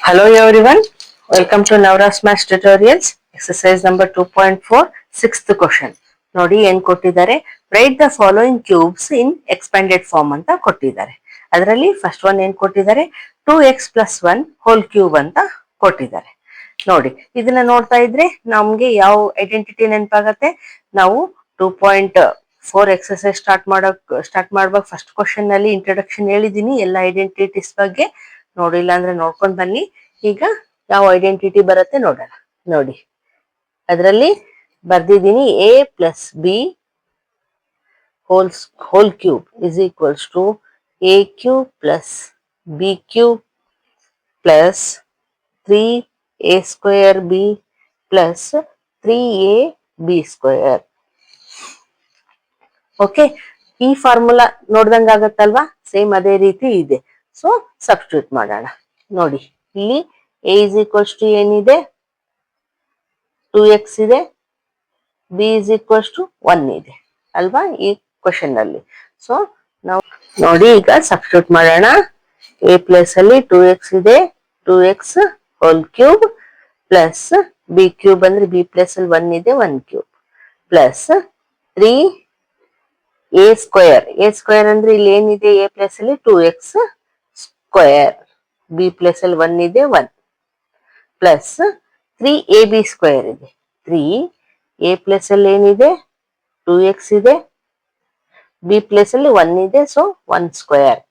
Hello everyone, welcome to Navras Maths Tutorials, exercise number 2.4, sixth question. ನೋಡಿ ಏನ್ ಕೊಟ್ಟಿದ್ದಾರೆ, write the following cubes in expanded form ಅಂತ ಕೊಟ್ಟಿದ್ದಾರೆ. ಅದರಲ್ಲಿ ಫಸ್ಟ್ ಒನ್ ಏನ್ ಕೊಟ್ಟಿದ್ದಾರೆ, 2x plus 1 whole cube ಅಂತ ಕೊಟ್ಟಿದ್ದಾರೆ. ನೋಡಿ ಇದನ್ನ ನೋಡ್ತಾ ಇದ್ರೆ ನಮ್ಗೆ ಯಾವ ಐಡೆಂಟಿಟಿ ನೆನಪಾಗತ್ತೆ, ನಾವು 2.4 ಎಕ್ಸರ್ಸೈಸ್ ಸ್ಟಾರ್ಟ್ ಮಾಡುವಾಗ ಫಸ್ಟ್ ಕ್ವಶನ್ ನಲ್ಲಿ ಇಂಟ್ರೊಡಕ್ಷನ್ ಹೇಳಿದೀನಿ ಎಲ್ಲ ಐಡೆಂಟಿಟೀಸ್ ಬಗ್ಗೆ. ನೋಡಿಲ್ಲ ಅಂದ್ರೆ ನೋಡ್ಕೊಂಡ್ ಬನ್ನಿ. ಈಗ ಯಾವ ಐಡೆಂಟಿಟಿ ಬರುತ್ತೆ ನೋಡೋಣ. ನೋಡಿ ಅದರಲ್ಲಿ ಬರ್ದಿದ್ದೀನಿ a plus b whole cube is equals to a cube plus b cube plus 3a square b plus 3a b square. Okay, ಈ ಫಾರ್ಮುಲಾ ನೋಡ್ದಂಗ ಆಗತ್ತಲ್ವಾ, ಸೇಮ್ ಅದೇ ರೀತಿ ಇದೆ. ಸೊ ಸಬ್ಸ್ಟಿಟ್ಯೂಟ್ ಮಾಡೋಣ. ನೋಡಿ ಇಲ್ಲಿ a ಇಸ್ ಈಕ್ವಲ್ಸ್ ಟು ಏನಿದೆ, 2x ಇದೆ, b ಇಸ್ ಈಕ್ವಲ್ಸ್ ಟು 1 ಇದೆ ಅಲ್ವಾ ಈ ಕ್ವಶನ್ ಅಲ್ಲಿ. ಸೊ ನಾವು ನೋಡಿ ಈಗ ಸಬ್ಸ್ಟಿಟ್ಯೂಟ್ ಮಾಡೋಣ. a ಪ್ಲಸ್ ಅಲ್ಲಿ 2x ಇದೆ, 2x whole cube plus b cube ಅಂದ್ರೆ b ಪ್ಲಸ್ ಅಲ್ಲಿ 1 ಇದೆ, 1 ಕ್ಯೂಬ್ ಪ್ಲಸ್ 3a ಸ್ಕ್ವೇರ್ ಅಂದ್ರೆ ಇಲ್ಲಿ ಏನಿದೆ, a ಪ್ಲಸ್ ಅಲ್ಲಿ 2x ಸ್ಕ್ವೇರ್, ಬಿ ಪ್ಲಸ್ ಅಲ್ಲಿ 1 ಇದೆ, 1 ಪ್ಲಸ್ 3ab ಸ್ಕ್ವೇರ್ ಇದೆ, 3a ಪ್ಲಸ್ ಅಲ್ಲಿ ಏನಿದೆ 2x ಇದೆ, ಬಿ ಪ್ಲಸ್ ಅಲ್ಲಿ 1 ಇದೆ, ಸೊ 1 ಸ್ಕ್ವೇರ್.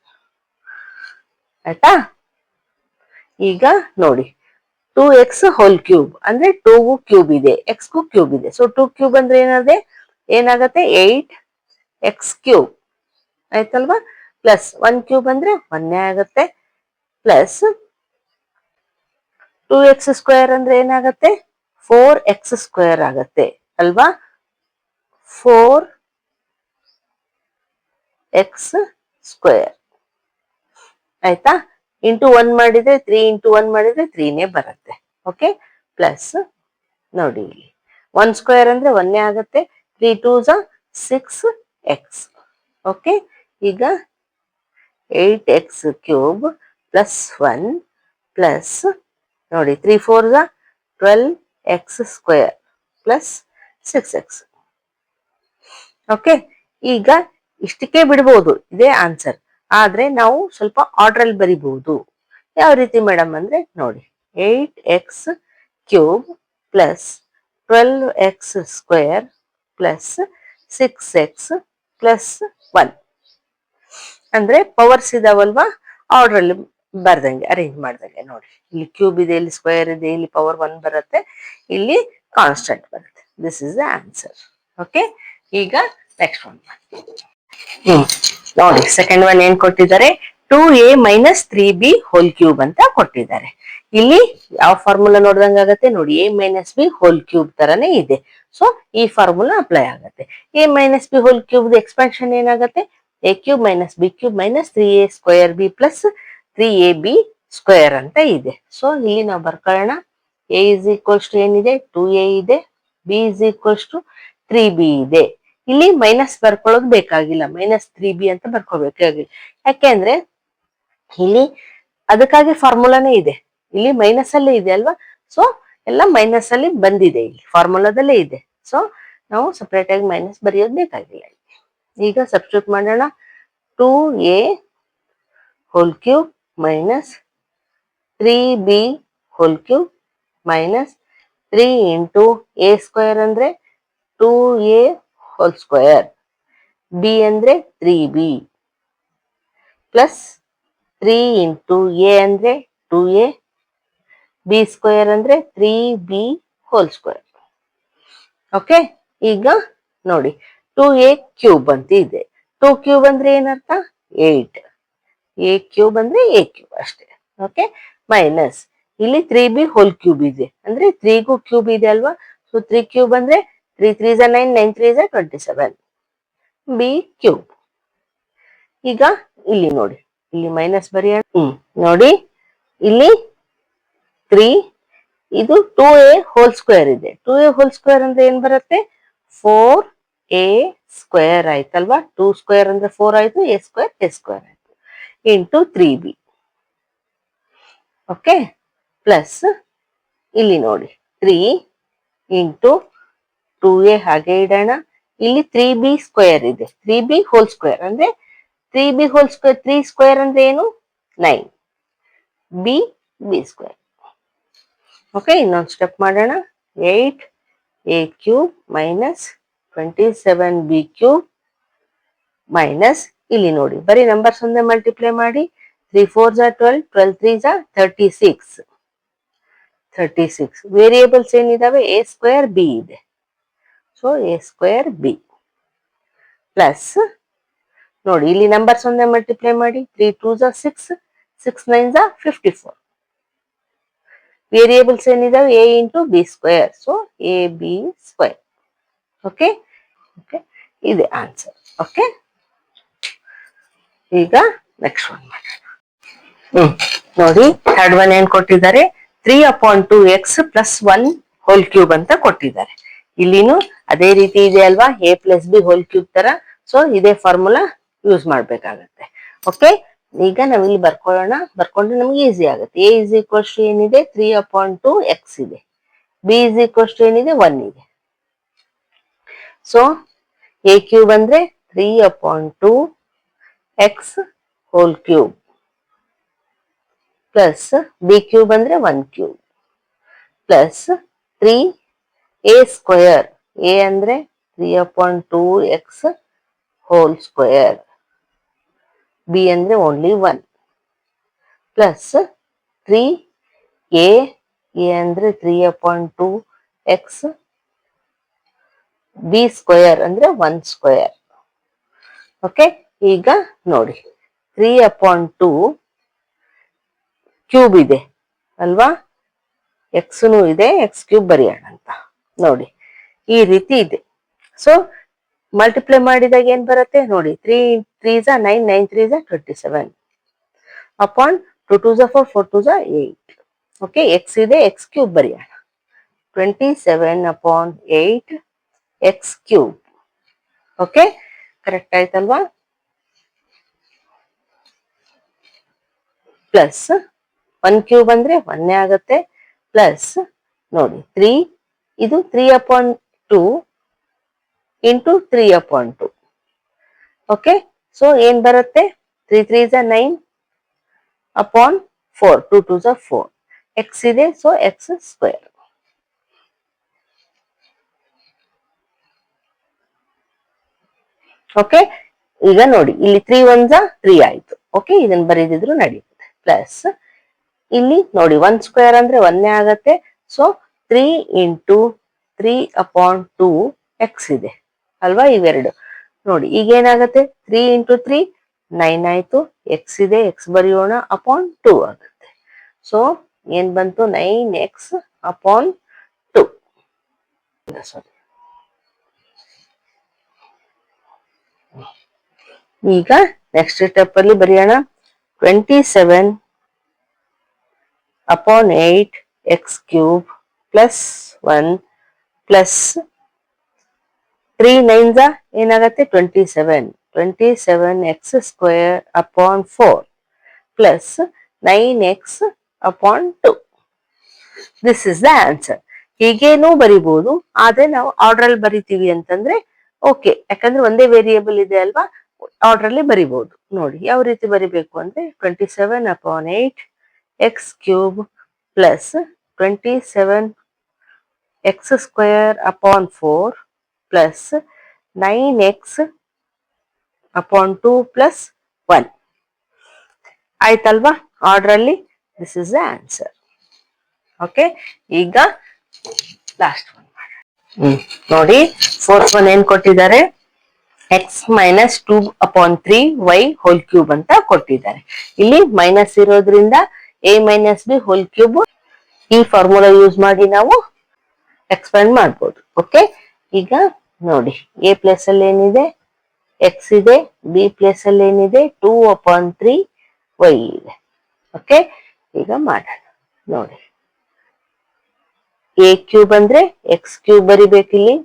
ಆಯ್ತಾ? ಈಗ ನೋಡಿ 2x ಹೋಲ್ ಕ್ಯೂಬ್ ಅಂದ್ರೆ 2ಗೂ ಕ್ಯೂಬ್ ಇದೆ, x ಗೂ ಕ್ಯೂಬ್ ಇದೆ. ಸೊ 2 ಕ್ಯೂಬ್ ಅಂದ್ರೆ ಏನಾಗತ್ತೆ 8x ಕ್ಯೂಬ್ ಆಯ್ತಲ್ವಾ, ಪ್ಲಸ್ 1 ಕ್ಯೂಬ್ ಅಂದ್ರೆ 1 ಆಗತ್ತೆ, ಪ್ಲಸ್ 2x ಸ್ಕ್ವೇರ್ ಅಂದ್ರೆ ಏನಾಗತ್ತೆ 4x ಸ್ಕ್ವೇರ್ ಆಗತ್ತೆ ಅಲ್ವಾ, 4x ಸ್ಕ್ವೇರ್. ಆಯ್ತಾ? ಇಂಟು 1 ಮಾಡಿದ್ರೆ 3 ಇಂಟು 1 ಮಾಡಿದ್ರೆ 3ನೇ ಬರುತ್ತೆ. ಓಕೆ, ಪ್ಲಸ್ ನೋಡಿ ಇಲ್ಲಿ 1 ಸ್ಕ್ವೇರ್ ಅಂದ್ರೆ 1 ಆಗತ್ತೆ, 3 2s 6x. ಓಕೆ, ಈಗ 8x ಕ್ಯೂಬ್ ಪ್ಲಸ್ 1 ಪ್ಲಸ್ ನೋಡಿ 3 4s 12x square plus 6x. Okay, ಈಗ ಇಷ್ಟಕ್ಕೆ ಬಿಡ್ಬೋದು, ಇದೇ ಆನ್ಸರ್. ಆದ್ರೆ ನಾವು ಸ್ವಲ್ಪ ಆರ್ಡರ್ ಅಲ್ಲಿ ಬರಿಬಹುದು. ಯಾವ ರೀತಿ ಮೇಡಮ್ ಅಂದ್ರೆ ನೋಡಿ 8x cube plus 12x square plus 6x plus 1 ಅಂದ್ರೆ ಪವರ್ಸ್ ಇದಾವಲ್ವಾ, ಆರ್ಡರ್ ಅಲ್ಲಿ ಬರ್ದಂಗೆ ಅರೇಂಜ್ ಮಾಡ್ದಂಗೆ. ನೋಡಿ ಇಲ್ಲಿ ಕ್ಯೂಬ್ ಇದೆ, ಇಲ್ಲಿ ಸ್ಕ್ವೇರ್ ಇದೆ, ಇಲ್ಲಿ ಪವರ್ 1 ಬರುತ್ತೆ, ಇಲ್ಲಿ ಕಾನ್ಸ್ಟೆಂಟ್ ಬರುತ್ತೆ. This is the answer. Okay, ಈಗ ನೆಕ್ಸ್ಟ್ ಒನ್ ನೋಡಿ. ಸೆಕೆಂಡ್ ಒನ್ ಏನ್ ಕೊಟ್ಟಿದ್ದಾರೆ, 2a minus 3b whole cube ಅಂತ ಕೊಟ್ಟಿದ್ದಾರೆ. ಇಲ್ಲಿ ಯಾವ ಫಾರ್ಮುಲಾ ನೋಡ್ದಂಗ ಆಗತ್ತೆ ನೋಡಿ, a minus B whole cube ತರನೇ ಇದೆ. ಸೊ ಈ ಫಾರ್ಮುಲಾ ಅಪ್ಲೈ ಆಗುತ್ತೆ. a minus B whole cube expansion ಏನಾಗುತ್ತೆ, a cube minus B cube minus 3a square b plus 3ab square ಅಂತ ಇದೆ. ಸೊ ಇಲ್ಲಿ ನಾವು ಬರ್ಕೊಳ್ಳೋಣ, a ಇಸ್ ಈಕ್ವಲ್ಸ್ ಟು ಏನಿದೆ 2a ಇದೆ, b is equals to 3b ಇದೆ. ಇಲ್ಲಿ ಮೈನಸ್ ಬರ್ಕೊಳ್ಳೋದು ಬೇಕಾಗಿಲ್ಲ, ಮೈನಸ್ 3b ಅಂತ ಬರ್ಕೋಬೇಕಾಗಿಲ್ಲ. ಯಾಕೆಂದ್ರೆ ಇಲ್ಲಿ ಅದಕ್ಕಾಗಿ ಫಾರ್ಮುಲಾನೇ ಇದೆ, ಇಲ್ಲಿ ಮೈನಸ್ ಅಲ್ಲೇ ಇದೆ ಅಲ್ವಾ. ಸೊ ಎಲ್ಲ ಮೈನಸ್ ಅಲ್ಲಿ ಬಂದಿದೆ, ಇಲ್ಲಿ ಫಾರ್ಮುಲಾದಲ್ಲೇ ಇದೆ. ಸೊ ನಾವು ಸಪರೇಟ್ ಆಗಿ ಮೈನಸ್ ಬರೆಯೋದು ಬೇಕಾಗಿಲ್ಲ. ಈಗ ಸಬ್ಸ್ಟಿಟ್ಯೂಟ್ ಮಾಡೋಣ. 2a whole cube minus 3b whole cube minus 3 into a square ಅಂದ್ರೆ 2a ಹೋಲ್ ಸ್ಕ್ವೇರ್, ಬಿ ಅಂದ್ರೆ 3b ಪ್ಲಸ್ 3 ಇಂಟು a ಅಂದ್ರೆ 2a, ಬಿ ಸ್ಕ್ವೇರ್ ಅಂದ್ರೆ 3b ಹೋಲ್ ಸ್ಕ್ವೇರ್. ಓಕೆ, ಈಗ ನೋಡಿ 2a ಕ್ಯೂಬ್ ಅಂತ ಇದೆ, 2 ಕ್ಯೂಬ್ ಅಂದ್ರೆ ಏನರ್ಥ 8, a ಕ್ಯೂಬ್ ಅಂದ್ರೆ a ಕ್ಯೂಬ್ ಅಷ್ಟೇ. ಓಕೆ, ಮೈನಸ್ ಇಲ್ಲಿ 3b ಹೋಲ್ ಕ್ಯೂಬ್ ಇದೆ ಅಂದ್ರೆ 3ಗೂ ಕ್ಯೂಬ್ ಇದೆ ಅಲ್ವಾ. ಸೊ 3 ಕ್ಯೂಬ್ ಅಂದ್ರೆ 3 3s 9, 9 3s 27, ಬಿ ಕ್ಯೂಬ್. ಈಗ ಇಲ್ಲಿ ನೋಡಿ, ಇಲ್ಲಿ ಮೈನಸ್ ಬರೆಯೋಣ. ನೋಡಿ ಇಲ್ಲಿ 3, ಇದು 2a ಹೋಲ್ ಸ್ಕ್ವೇರ್ ಇದೆ, 2a ಹೋಲ್ ಸ್ಕ್ವೇರ್ ಅಂದ್ರೆ ಏನ್ ಬರುತ್ತೆ 4a ಸ್ಕ್ವೇರ್ ಆಯ್ತಲ್ವಾ. 2 ಸ್ಕ್ವೇರ್ ಅಂದ್ರೆ 4 ಆಯ್ತು, a ಸ್ಕ್ವೇರ್ ಆಯ್ತು ಇಂಟು 3b. ಓಕೆ, ಪ್ಲಸ್ ಇಲ್ಲಿ ನೋಡಿ 3 ಇಂಟು 2a ಹಾಗೆ ಇಡೋಣ. ಇಲ್ಲಿ 3b² ಇದೆ, 3b ಹೋಲ್ ಸ್ಕ್ವೇರ್ ಅಂದ್ರೆ 3b ಹೋಲ್ ಸ್ಕ್ವೇರ್, 3 ಸ್ಕ್ವೇರ್ ಅಂದ್ರೆ ಏನು 9, b² ಓಕೆ. ಇನ್ನೊಂದು ಸ್ಟೆಪ್ ಮಾಡೋಣ. 8a³ ಮೈನಸ್ 27b³ ಮೈನಸ್ ಇಲ್ಲಿ ನೋಡಿ ಬರೀ ನಂಬರ್ಸ್ ಒಂದೇ ಮಲ್ಟಿಪ್ಲೈ ಮಾಡಿ. 3 4 12, 12 3 36. ವೇರಿಯೇಬಲ್ಸ್ ಏನಿದಾವೆ a² b ಇದೆ. ಸೊ a² b ಪ್ಲಸ್ ನೋಡಿ ಇಲ್ಲಿ ನಂಬರ್ಸ್ ಒಂದೇ ಮಲ್ಟಿಪ್ಲೈ ಮಾಡಿ. 3 2 6, 6 9 54. ವೇರಿಯೇಬಲ್ಸ್ ಏನಿದಾವೆ a into b². So ab². Okay okay, ಇದೆ ಆನ್ಸರ್. ಓಕೆ, ಈಗ ನೆಕ್ಸ್ಟ್ ಒನ್ ಮಾಡೋಣ. ನೋಡಿ ಥರ್ಡ್ ಒನ್ ಏನ್ ಕೊಟ್ಟಿದ್ದಾರೆ, 3/2x + 1³ ಅಂತ ಕೊಟ್ಟಿದ್ದಾರೆ. ಇಲ್ಲಿನೂ ಅದೇ ರೀತಿ ಇದೆ ಅಲ್ವಾ, a + b ಹೋಲ್³ ತರ. ಸೊ ಇದೇ ಫಾರ್ಮುಲಾ ಯೂಸ್ ಮಾಡ್ಬೇಕಾಗತ್ತೆ. ಓಕೆ, ಈಗ ನಾವಿಲ್ಲಿ ಬರ್ಕೊಳ್ಳೋಣ. ಬರ್ಕೊಂಡ್ರೆ ನಮ್ಗೆ ಈಸಿ ಆಗುತ್ತೆ. a = ಏನಿದೆ 3/2x ಇದೆ, b = ಏನಿದೆ 1 ಇದೆ. ಸೊ a³ ಅಂದ್ರೆ 3/2x ಹೋಲ್³ ಪ್ಲಸ್ b³ ಅಂದ್ರೆ 1³ ಪ್ಲಸ್ 3a². a ಅಂದ್ರೆ 3/2x ಹೋಲ್² b ಅಂದ್ರೆ ಓನ್ಲಿ 1 ಪ್ಲಸ್ 3a ಅಂದ್ರೆ 3/2x b² ಅಂದ್ರೆ 1². ಓಕೆ, ಈಗ ನೋಡಿ 3/2³ ಇದೆ ಅಲ್ವಾ, ಎಕ್ಸ್ನು ಇದೆ, x³ ಬರೆಯೋಣ ಅಂತ ನೋಡಿ ಈ ರೀತಿ ಇದೆ. ಸೊ ಮಲ್ಟಿಪ್ಲೈ ಮಾಡಿದಾಗ ಏನ್ ಬರುತ್ತೆ ನೋಡಿ, 3 3 9, 9 3 27 ಅಪಾನ್ 2 2 4, 4 2 8. ಓಕೆ, ಎಕ್ಸ್ ಇದೆ, x³ ಬರೆಯೋಣ. 27/8 x³. ಓಕೆ, ಕರೆಕ್ಟ್ ಆಯ್ತಲ್ವಾ? ಪ್ಲಸ್ 1³ ಅಂದ್ರೆ 1 ಆಗತ್ತೆ. ಪ್ಲಸ್ ನೋಡಿ 3 ಇದು 3/2 ಇಂಟು 3/2. ಓಕೆ, ಸೊ ಏನ್ ಬರುತ್ತೆ 3 3 9 ಅಪಾನ್ 4, 2 2 4. ಎಕ್ಸ್ ಇದೆ, ಸೊ x². ಓಕೆ, ಈಗ ನೋಡಿ ಇಲ್ಲಿ 3 1 3 ಆಯ್ತು. ಓಕೆ, ಇದನ್ನ ಬರೀದಿದ್ರು ನಡೆಯುತ್ತೆ. ಪ್ಲಸ್ ಇಲ್ಲಿ ನೋಡಿ 1² ಅಂದ್ರೆ 1 ಆಗತ್ತೆ. ಸೊ 3 ಇಂಟು 3/2 ಎಕ್ಸ್ ಇದೆ ಅಲ್ವಾ, ಇವೆರಡು ನೋಡಿ. ಈಗ ಏನಾಗತ್ತೆ 3 ಇಂಟು 3 9 ಆಯ್ತು. ಎಕ್ಸ್ ಇದೆ, ಎಕ್ಸ್ ಬರೆಯೋಣ, ಅಪಾನ್ 2 ಆಗುತ್ತೆ. ಸೊ ಏನ್ ಬಂತು 9x/2. ಸಾರಿ, ಈಗ ನೆಕ್ಸ್ಟ್ ಸ್ಟೆಪ್ ಅಲ್ಲಿ ಬರೆಯೋಣ. 27/8 x³ ಪ್ಲಸ್ 1 ಪ್ಲಸ್ 3 9 ಏನಾಗತ್ತೆ 27, 27x² plus 9x/2. This is the answer. ಹೀಗೇನೂ ಬರಿಬಹುದು, ಆದ್ರೆ ನಾವು ಆರ್ಡರ್ ಅಲ್ಲಿ ಬರಿತೀವಿ ಅಂತಂದ್ರೆ ಓಕೆ, ಯಾಕಂದ್ರೆ ಒಂದೇ ವೇರಿಯೇಬಲ್ ಇದೆ ಅಲ್ವಾ, ಆರ್ಡರ್ ಅಲ್ಲಿ ಬರಿಬಹುದು. ನೋಡಿ ಯಾವ ರೀತಿ ಬರಿಬೇಕು ಅಂದ್ರೆ 27/8 x³ plus 27x²/4 plus 9x/2 plus 1 ಆಯ್ತಲ್ವಾ ಆರ್ಡರ್ ಅಲ್ಲಿ. This is the answer. Okay, ಈಗ ಲಾಸ್ಟ್ ಒನ್ ನೋಡಿ. ಫೋರ್ತ್ ಒನ್ ಏನ್ ಕೊಟ್ಟಿದ್ದಾರೆ, x - 2/3y ಹೋಲ್³ ಅಂತ ಕೊಟ್ಟಿದ್ದಾರೆ. ಇಲ್ಲಿ ಮೈನಸ್ ಇರೋದ್ರಿಂದ a - b ಹೋಲ್³ ಈ ಫಾರ್ಮುಲಾ ಯೂಸ್ ಮಾಡಿ ನಾವು ಎಕ್ಸ್ಪ್ಯಾಂಡ್ ಮಾಡ್ಬೋದು. ಓಕೆ, ಈಗ ನೋಡಿ a ಪ್ಲೇಸ್ ಅಲ್ಲಿ ಏನಿದೆ x ಇದೆ, b ಪ್ಲೇಸ್ ಅಲ್ಲಿ ಏನಿದೆ 2/3y ಇದೆ. ಓಕೆ, ಈಗ ಮಾಡೋಣ ನೋಡಿ. a³ ಅಂದ್ರೆ x³ ಬರಿಬೇಕಿಲ್ಲಿ,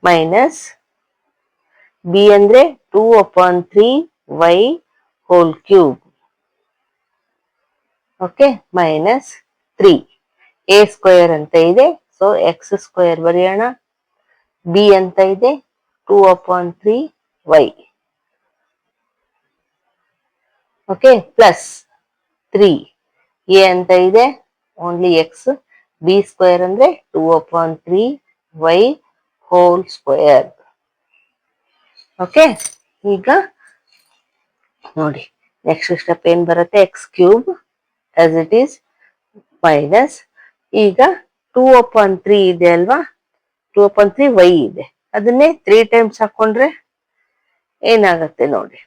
ಮೈನಸ್ b ಅಂದ್ರೆ 2/3y whole. Okay, minus 3. A square ಅಂತ ಇದೆ, ಸೊ ಎಕ್ಸ್ ಸ್ಕ್ವೇರ್ ಬರೆಯೋಣ. ಬಿ ಅಂತ ಇದೆ 2/3 y. Okay, plus 3. ಎ ಅಂತ ಇದೆ ಓನ್ಲಿ ಎಕ್ಸ್, ಬಿ ಸ್ಕ್ವೇರ್ ಅಂದ್ರೆ 2/3y ಹೋಲ್ ಸ್ಕ್ವೇರ್. ಓಕೆ, ಈಗ ನೋಡಿ ನೆಕ್ಸ್ಟ್ ಸ್ಟೆಪ್ ಏನ್ ಬರುತ್ತೆ, X cube as it is minus, ಈಗ 2/3 ಇದೆ ಅಲ್ವಾ, 2/3y ಇದೆ, ಅದನ್ನೇ 3 ಟೈಮ್ಸ್ ಹಾಕೊಂಡ್ರೆ ಏನಾಗತ್ತೆ ನೋಡಿ,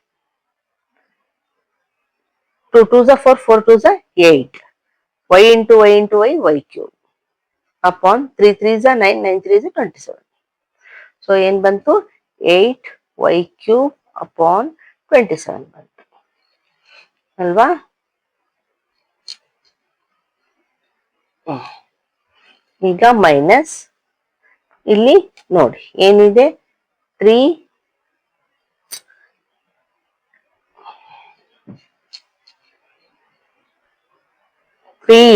2 2s 4, 4 2s 8, y into y into y, y cube upon 3 3s 9, 9 3s 27. So ಏನ್ ಬಂತು, 8y cube upon 27 ಬಂತು ಅಲ್ವಾ. ಈಗ ಮೈನಸ್, ಇಲ್ಲಿ ನೋಡಿ ಏನಿದೆ, 3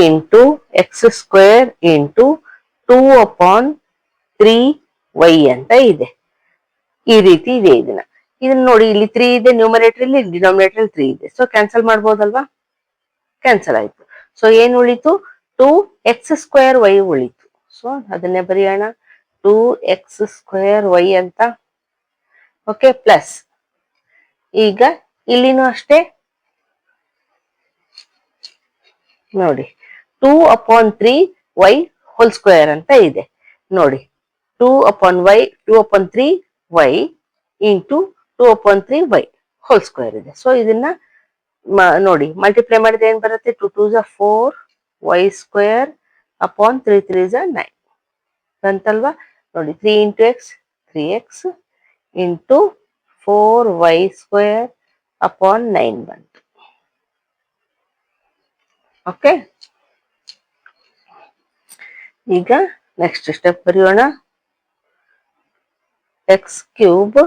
into x square into 2/3y ಅಂತ ಇದೆ. ಈ ರೀತಿ ಇದೆ. ಇದನ್ನ ನೋಡಿ, ಇಲ್ಲಿ 3 ಇದೆ ನ್ಯೂಮರೇಟರ್, ಇಲ್ಲಿ ಡಿನಾಮಿನೇಟರ್ 3 ಇದೆ, ಸೊ ಕ್ಯಾನ್ಸಲ್ ಮಾಡ್ಬೋದಲ್ವಾ, ಕ್ಯಾನ್ಸಲ್ ಆಯ್ತು. ಸೊ ಏನ್ ಉಳಿತು, 2x² ಉಳಿತು. ಸೊ ಅದನ್ನೇ ಬರೆಯೋಣ, 2x² ಅಂತ. ಓಕೆ, ಪ್ಲಸ್ ಈಗ ಇಲ್ಲಿನೂ ಅಷ್ಟೇ ನೋಡಿ, 2/3y ಹೋಲ್ ಸ್ಕ್ವೇರ್ ಅಂತ ಇದೆ ನೋಡಿ, 2/3y into 2/3y whole square ಇದೆ. ಸೊ ಇದನ್ನ ನೋಡಿ ಮಲ್ಟಿಪ್ಲೈ ಮಾಡಿದ್ರೆ ಏನ್ ಬರುತ್ತೆ, 2 2s 4y² ಅಪಾನ್ 3 3s 9 ಬಂತಲ್ವಾ. ನೋಡಿ 3 into X 3x into 4y² upon 9 ಬಂತು. ಓಕೆ, ಈಗ ನೆಕ್ಸ್ಟ್ ಸ್ಟೆಪ್ ಬರೆಯೋಣ, X cube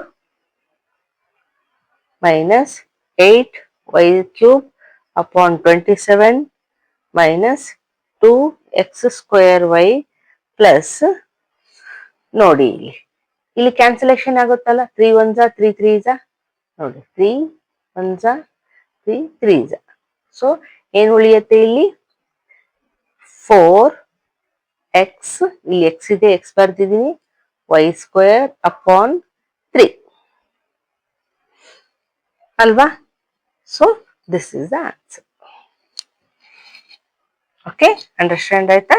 minus 8y³ upon 27 minus 2x² plus ನೋಡಿ ಇಲ್ಲಿ ಕ್ಯಾನ್ಸಲೇಷನ್ ಆಗುತ್ತಲ್ಲ, 3 1s 3 3s ನೋಡಿ, 3 1s 3 3s. ಸೊ ಏನ್ ಉಳಿಯುತ್ತೆ ಇಲ್ಲಿ, 4x, ಇಲ್ಲಿ ಎಕ್ಸ್ ಇದೆ, ಎಕ್ಸ್ ಬರ್ದಿದ್ದೀನಿ, y² ಅಪಾನ್ 3 ಅಲ್ವಾ. So this is the answer. Okay, understand ಆಯ್ತಾ.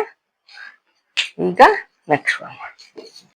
ಈಗ ನೆಕ್ಸ್ಟ್ ಒನ್.